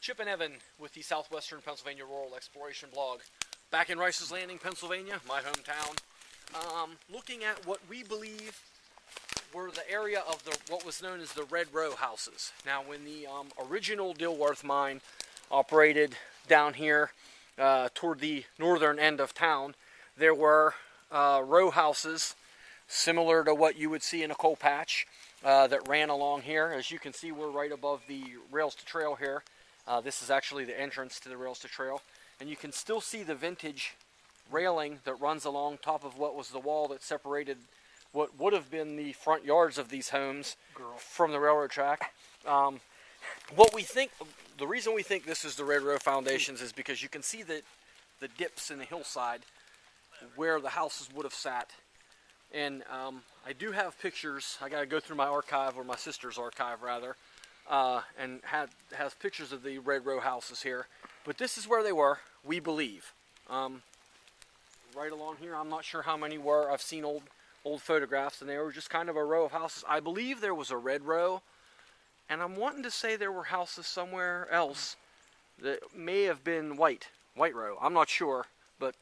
Chip and Evan with the Southwestern Pennsylvania Rural Exploration blog. Back in Rices Landing, Pennsylvania, my hometown, looking at what we believe were the area of what was known as the Red Row houses. Now, when the original Dilworth mine operated down here toward the northern end of town, there were row houses similar to what you would see in a coal patch that ran along here. As you can see, we're right above the rails to trail here. This is actually the entrance to the rails to trail, and you can still see the vintage railing that runs along top of what was the wall that separated what would have been the front yards of these homes from the railroad track. What we think, the reason we think this is the Red Row foundations is because you can see the dips in the hillside where the houses would have sat. And I do have pictures. I got to go through my archive, or my sister's archive rather, and has pictures of the Red Row houses here. But this is where they were, we believe. Right along here, I'm not sure how many were. I've seen old photographs, and they were just kind of a row of houses. I believe there was a red row, and I'm wanting to say there were houses somewhere else that may have been white row. I'm not sure, but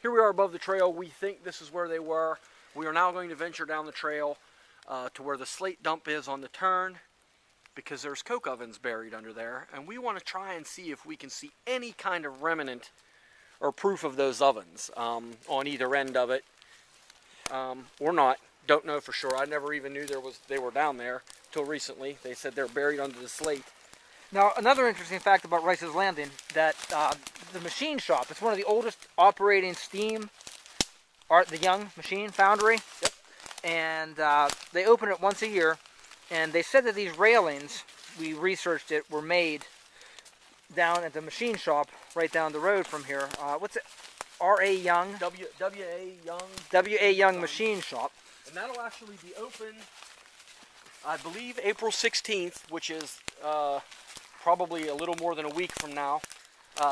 here we are above the trail. We think this is where they were. We are now going to venture down the trail to where the slate dump is on the turn, because there's coke ovens buried under there, and we want to try and see if we can see any kind of remnant or proof of those ovens on either end of it, or not. Don't know for sure. I never even knew they were down there till recently. They said they're buried under the slate. Now, another interesting fact about Rices Landing, that the machine shop, it's one of the oldest operating steam, the Young machine foundry. Yep. And they open it once a year, and they said that these railings, we researched it, were made down at the machine shop right down the road from here. What's it? R.A. Young? W.A. Young. W.A. Young Machine Shop. And that'll actually be open, I believe, April 16th, which is probably a little more than a week from now.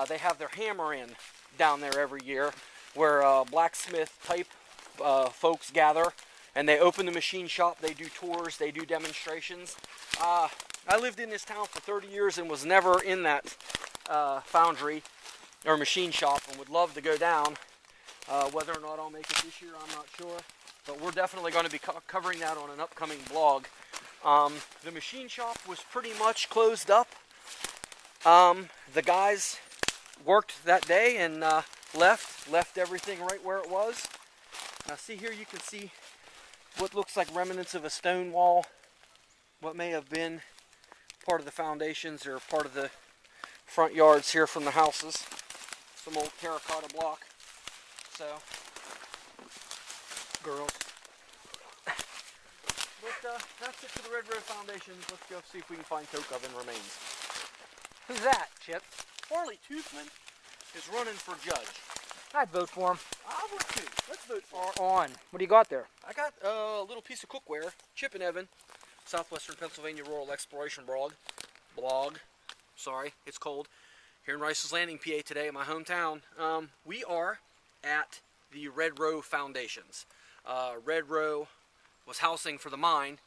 They have their hammer in down there every year, where blacksmith type folks gather, and they open the machine shop. They do tours, they do demonstrations. I lived in this town for 30 years and was never in that foundry or machine shop, and would love to go down. Whether or not I'll make it this year, I'm not sure, but we're definitely going to be covering that on an upcoming blog. The machine shop was pretty much closed up. The guys worked that day and left everything right where it was. Now see here, you can see what looks like remnants of a stone wall, what may have been part of the foundations or part of the front yards here from the houses. Some old terracotta block. So, girls. But that's it for the Red Row Foundations. Let's go see if we can find coke oven remains. Who's that, Chip? Farley Toothman is running for judge. I'd vote for him. I'll vote too. Let's vote for him. On. What do you got there? I got a little piece of cookware. Chip and Evan, Southwestern Pennsylvania Rural Exploration blog. Sorry, it's cold. Here in Rices Landing, PA today, in my hometown. We are at the Red Row Foundations. Red Row was housing for the mine,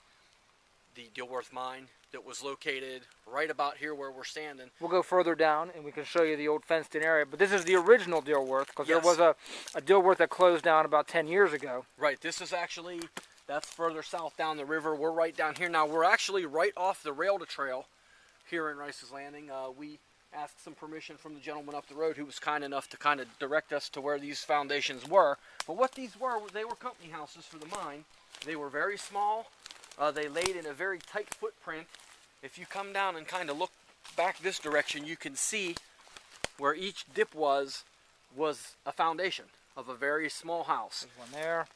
the Dilworth mine, that was located right about here where we're standing. We'll go further down and we can show you the old fenced-in area. But this is the original Dilworth, because Yes. there was a Dilworth that closed down about 10 years ago. Right, this is actually, that's further south down the river. We're right down here. Now, we're actually right off the rail to trail here in Rices Landing. We asked some permission from the gentleman up the road who was kind enough to kind of direct us to where these foundations were. But what these were, they were company houses for the mine. They were very small. They laid in a very tight footprint. If you come down and kind of look back this direction, you can see where each dip was a foundation of a very small house. There's one there.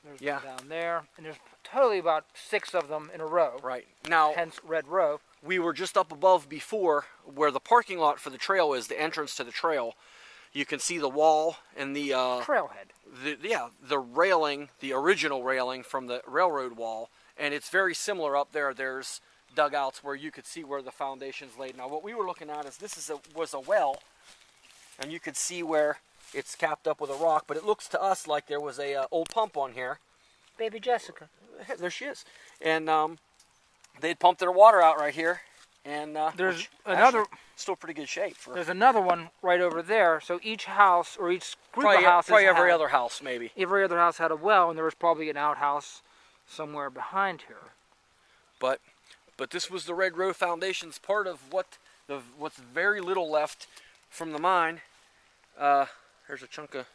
There's Yeah. one down there. And there's totally about 6 of them in a row. Right. Now, Hence Red Row. we were just up above before where the parking lot for the trail is, the entrance to the trail. You can see the wall and the Trailhead. the railing, the original railing from the railroad wall, and it's very similar up there. There's dugouts where you could see where the foundation's laid. Now, what we were looking at is this was a well, and you could see where it's capped up with a rock, but it looks to us like there was a old pump on here. Baby Jessica. There she is. And they'd pumped their water out right here, And There's which another. actually still pretty good shape for There's another one right over there. So each house or each group probably, of houses, probably every other house maybe. every other house had a well, and there was probably an outhouse somewhere behind here. But this was the Red Row Foundation's part of what's very little left from the mine. There's a chunk of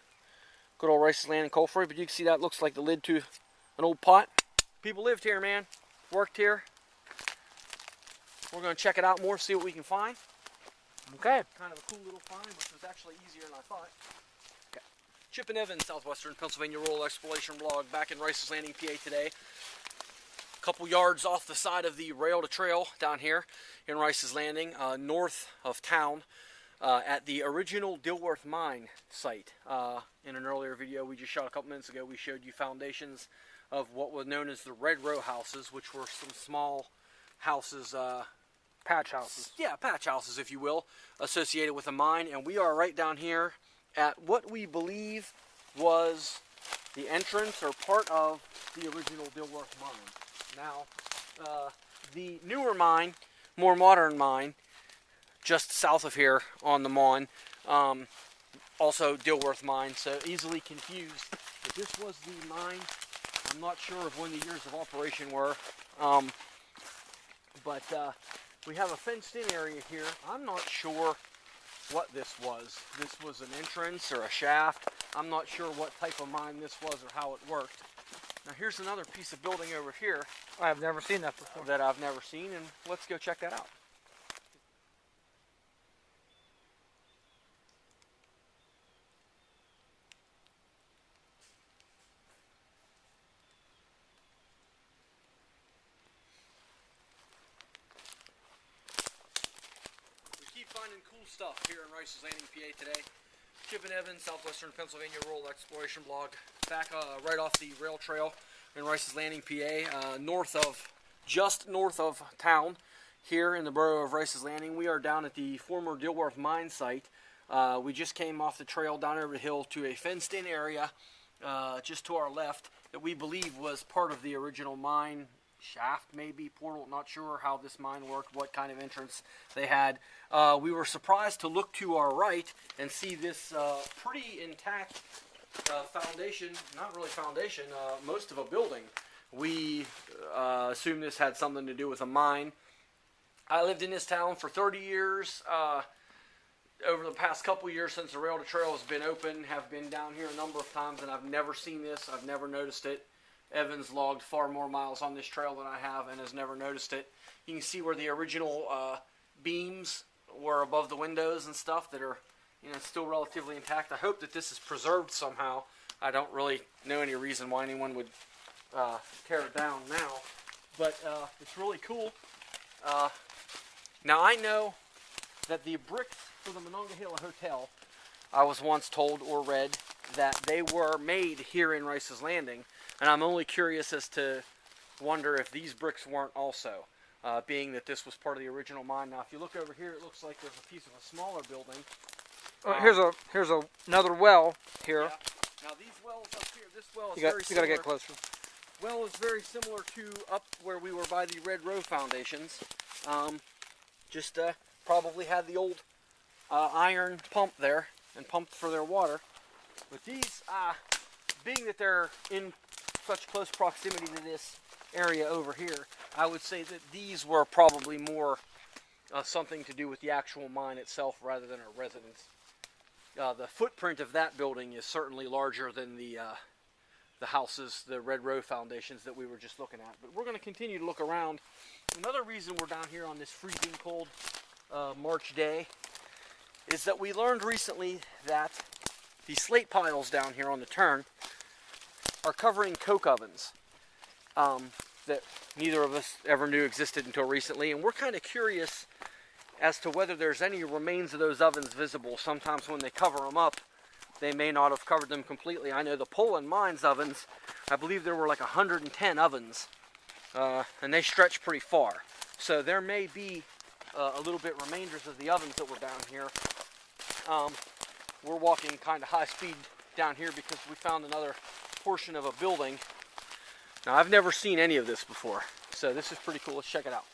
good old Rice's Landing coal free, but you can see that looks like the lid to an old pot. People lived here, man. Worked here. We're going to check it out more, see what we can find. Okay. Kind of a cool little find, which was actually easier than I thought. Okay. Chip and Evans, Southwestern Pennsylvania Rural Exploration Blog, back in Rice's Landing, PA today. A couple yards off the side of the rail to trail down here in Rice's Landing, north of town, at the original Dilworth mine site. In an earlier video we just shot a couple minutes ago, we showed you foundations of what was known as the Red Row houses, which were some small houses, Patch houses. yeah, patch houses, if you will, associated with a mine. And we are right down here at what we believe was the entrance or part of the original Dilworth mine. Now, the newer mine, more modern mine, just south of here on the Mon, also Dilworth mine, so easily confused. But this was the mine. I'm not sure of when the years of operation were, but we have a fenced-in area here. I'm not sure what this was. This was an entrance or a shaft. I'm not sure what type of mine this was or how it worked. Now here's another piece of building over here I have never seen that before. that I've never seen, and let's go check that out. We keep finding cool stuff here in Rice's Landing, PA today. Chip and Evans, Southwestern Pennsylvania Rural Exploration Blog, back right off the rail trail in Rice's Landing, PA, just north of town, here in the borough of Rice's Landing. We are down at the former Dilworth mine site. We just came off the trail down over the hill to a fenced-in area just to our left that we believe was part of the original mine shaft, maybe portal. Not sure how this mine worked, what kind of entrance they had. We were surprised to look to our right and see this pretty intact foundation, not really foundation, most of a building. We assume this had something to do with a mine. I lived in this town for 30 years. Over the past couple years since the rail to trail has been open, have been down here a number of times, and I've never seen this. I've never noticed it. Evans logged far more miles on this trail than I have and has never noticed it. You can see where the original beams were above the windows and stuff that are, still relatively intact. I hope that this is preserved somehow. I don't really know any reason why anyone would tear it down now, but it's really cool. Now I know that the bricks for the Monongahela Hotel, I was once told or read that they were made here in Rice's Landing, and I'm only curious as to wonder if these bricks weren't also, being that this was part of the original mine. Now if you look over here, it looks like there's a piece of a smaller building. Here's another well here. Yeah. Now these wells up here, this well is You very similar. gotta get closer. Well is very similar to up where we were by the Red Row foundations. Just probably had the old iron pump there and pumped for their water. But these, being that they're in such close proximity to this area over here, I would say that these were probably more something to do with the actual mine itself rather than a residence. The footprint of that building is certainly larger than the houses, the Red Row foundations that we were just looking at. But we're going to continue to look around. Another reason we're down here on this freezing cold March day is that we learned recently that the slate piles down here on the turn are covering coke ovens that neither of us ever knew existed until recently, and we're kind of curious as to whether there's any remains of those ovens visible. Sometimes when they cover them up, they may not have covered them completely. I know the Poland Mines ovens, I believe there were like 110 ovens, and they stretch pretty far. So there may be a little bit remainders of the ovens that were down here. We're walking kind of high speed down here because we found another portion of a building. Now I've never seen any of this before, so this is pretty cool. Let's check it out.